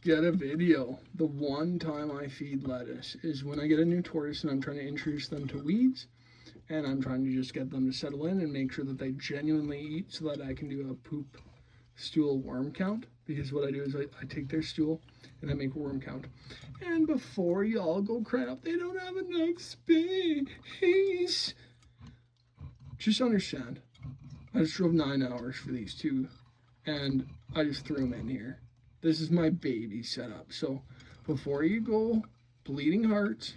get a video. The one time I feed lettuce is when I get a new tortoise and I'm trying to introduce them to weeds, and I'm trying to just get them to settle in and make sure that they genuinely eat so that I can do a poop stool worm count. Because what I do is I take their stool and I make a worm count. And before y'all go crying up, they don't have enough space. Just understand, I just drove 9 hours for these two, and I just threw them in here. This is my baby setup. So before you go bleeding hearts,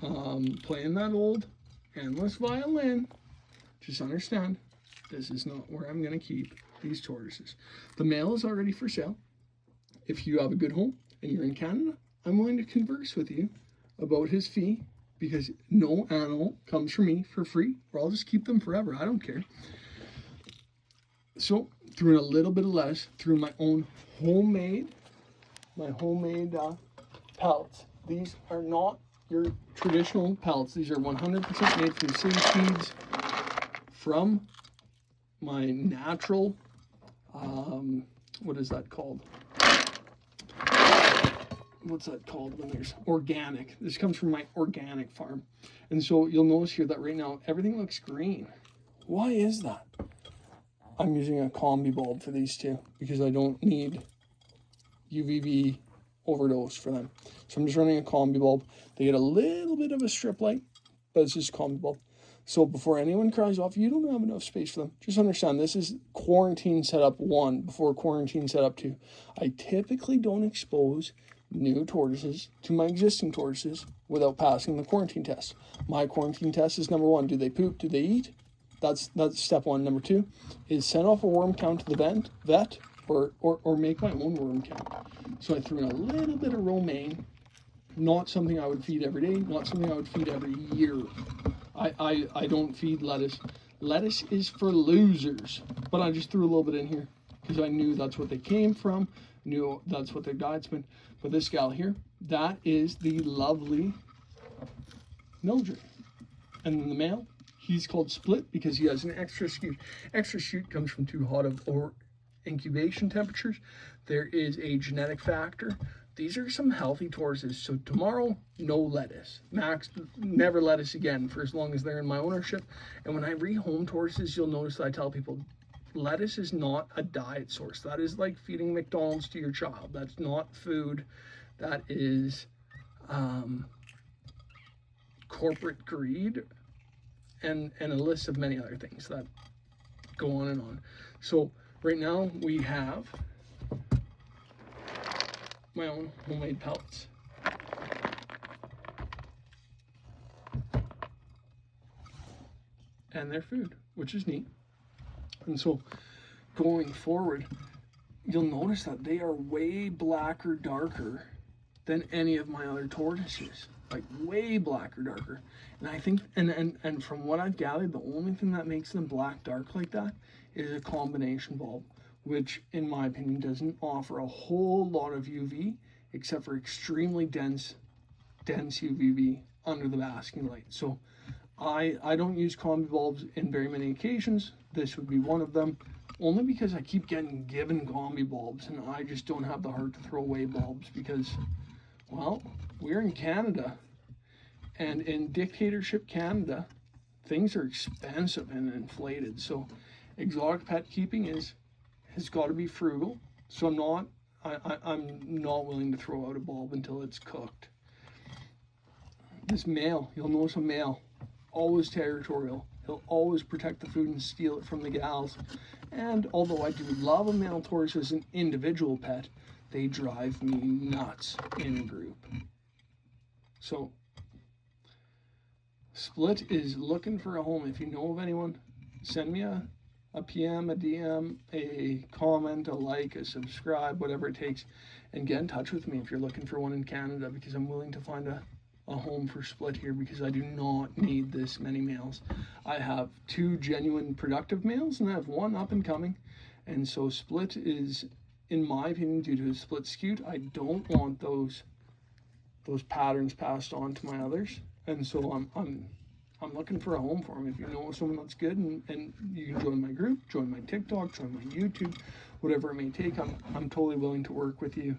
playing that old endless violin, just understand, this is not where I'm going to keep these tortoises. The male is already for sale. If you have a good home and you're in Canada, I'm willing to converse with you about his fee, because no animal comes from me for free, or I'll just keep them forever. I don't care. So threw in a little bit of lettuce, threw my own homemade pellets. These are not your traditional pellets. These are 100% made from city seeds, from my natural, what is that called? What's that called when there's organic? This comes from my organic farm. And so you'll notice here that right now everything looks green. Why is that? I'm using a combi bulb for these two because I don't need UVB overdose for them. So I'm just running a combi bulb. They get a little bit of a strip light, but it's just a combi bulb. So before anyone cries off, you don't have enough space for them, just understand this is quarantine setup 1 before quarantine setup 2. I typically don't expose new tortoises to my existing tortoises without passing the quarantine test. My quarantine test is number 1, do they poop, do they eat? That's step 1. Number 2 is send off a worm count to the vet or make my own worm count. So I threw in a little bit of romaine, not something I would feed every day, not something I would feed every year. I don't feed lettuce. Lettuce is for losers. But I just threw a little bit in here because I knew that's what they came from, knew that's what their diet's been. But this gal here, that is the lovely Mildred. And then the male, he's called Split because he has an extra shoot. Extra shoot comes from too hot of or incubation temperatures. There is a genetic factor. These are some healthy tortoises. So tomorrow, no lettuce. Max, never lettuce again for as long as they're in my ownership. And when I rehome tortoises, you'll notice that I tell people, lettuce is not a diet source. That is like feeding McDonald's to your child. That's not food. That is corporate greed and a list of many other things that go on and on. So right now we have my own homemade pellets. And their food, which is neat. And so going forward, you'll notice that they are way blacker, darker than any of my other tortoises. Like way blacker, darker. And I think, and from what I've gathered, the only thing that makes them black, dark like that is a combination bulb, which in my opinion doesn't offer a whole lot of UV except for extremely dense UVB under the basking light. So I don't use combi bulbs in very many occasions. This would be one of them, only because I keep getting given combi bulbs and I just don't have the heart to throw away bulbs because, well, we're in Canada, and in dictatorship Canada, things are expensive and inflated. So exotic pet keeping has got to be frugal. So I'm not willing to throw out a bulb until it's cooked. This male, you'll notice a male, always territorial. He'll always protect the food and steal it from the gals. And although I do love a male tortoise as an individual pet, they drive me nuts in a group. So Split is looking for a home. If you know of anyone, send me a PM, a DM, a comment, a like, a subscribe, whatever it takes, and get in touch with me if you're looking for one in Canada, because I'm willing to find a home for Split here, because I do not need this many males. I have 2 genuine productive males and I have 1 up and coming, and so Split is, in my opinion, due to his split scute, I don't want those patterns passed on to my others, and so I'm looking for a home for him. If you know someone that's good and you can join my group, join my TikTok, join my YouTube, whatever it may take, I'm totally willing to work with you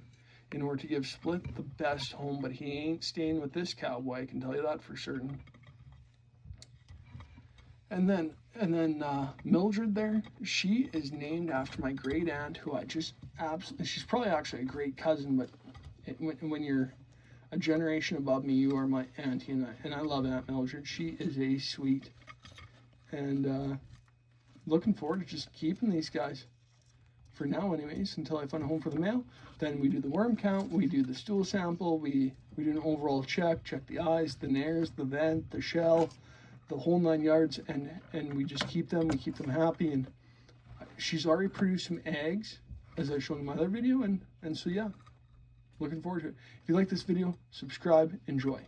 in order to give Split the best home, but he ain't staying with this cowboy, I can tell you that for certain. And then Mildred there, she is named after my great aunt, who I just absolutely, she's probably actually a great cousin, but when you're a generation above me, you are my auntie, and I love Aunt Mildred. She is a sweet, and looking forward to just keeping these guys for now anyways, until I find a home for the male. Then we do the worm count, we do the stool sample, we do an overall check the eyes, the nares, the vent, the shell, the whole 9 yards, and we just keep them happy. And she's already produced some eggs, as I showed in my other video, and so yeah, looking forward to it. If you like this video, subscribe, enjoy.